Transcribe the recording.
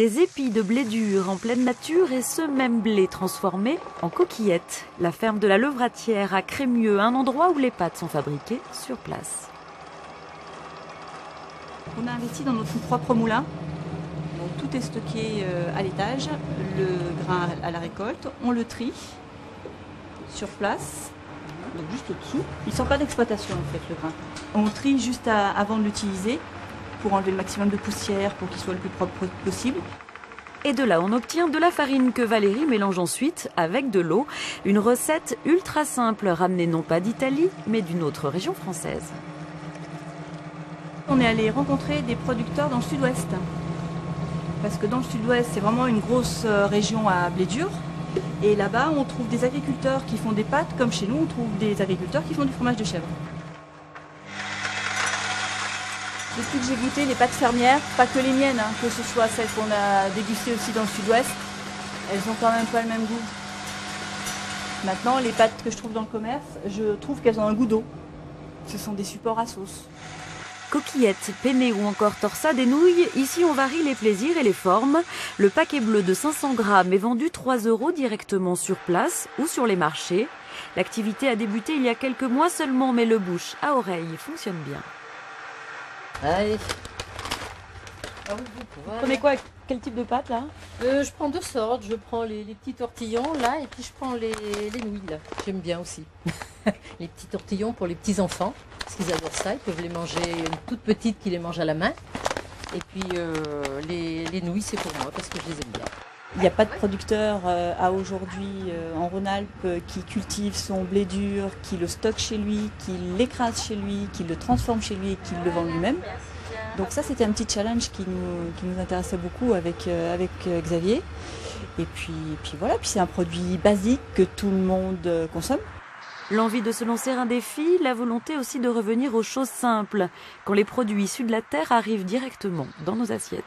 Des épis de blé dur en pleine nature et ce même blé transformé en coquillettes. La ferme de la Levratière à Crémieux, un endroit où les pâtes sont fabriquées sur place. On a investi dans notre propre moulin. Donc, tout est stocké à l'étage, le grain à la récolte. On le trie sur place, donc juste au-dessous. Il ne sort pas d'exploitation en fait le grain. On trie juste avant de l'utiliser pour enlever le maximum de poussière, pour qu'il soit le plus propre possible. Et de là, on obtient de la farine que Valérie mélange ensuite avec de l'eau. Une recette ultra simple, ramenée non pas d'Italie, mais d'une autre région française. On est allé rencontrer des producteurs dans le sud-ouest. Parce que dans le sud-ouest, c'est vraiment une grosse région à blé dur. Et là-bas, on trouve des agriculteurs qui font des pâtes, comme chez nous, on trouve des agriculteurs qui font du fromage de chèvre. Depuis que j'ai goûté les pâtes fermières, pas que les miennes, que ce soit celles qu'on a dégustées aussi dans le sud-ouest, elles ont quand même pas le même goût. Maintenant, les pâtes que je trouve dans le commerce, je trouve qu'elles ont un goût d'eau. Ce sont des supports à sauce. Coquillettes, penne ou encore torsade et nouilles, ici on varie les plaisirs et les formes. Le paquet bleu de 500 grammes est vendu 3 € directement sur place ou sur les marchés. L'activité a débuté il y a quelques mois seulement, mais le bouche à oreille fonctionne bien. Allez. Vous prenez quoi? Quel type de pâte là? Je prends deux sortes. Je prends les petits tortillons là et puis je prends les nouilles là. J'aime bien aussi. Les petits tortillons pour les petits enfants parce qu'ils adorent ça. Ils peuvent les manger, une toute petite qui les mange à la main. Et puis les nouilles c'est pour moi parce que je les aime bien. Il n'y a pas de producteur à aujourd'hui en Rhône-Alpes qui cultive son blé dur, qui le stocke chez lui, qui l'écrase chez lui, qui le transforme chez lui et qui le vend lui-même. Donc ça, c'était un petit challenge qui nous intéressait beaucoup avec Xavier. Et puis voilà, puis c'est un produit basique que tout le monde consomme. L'envie de se lancer un défi, la volonté aussi de revenir aux choses simples, quand les produits issus de la terre arrivent directement dans nos assiettes.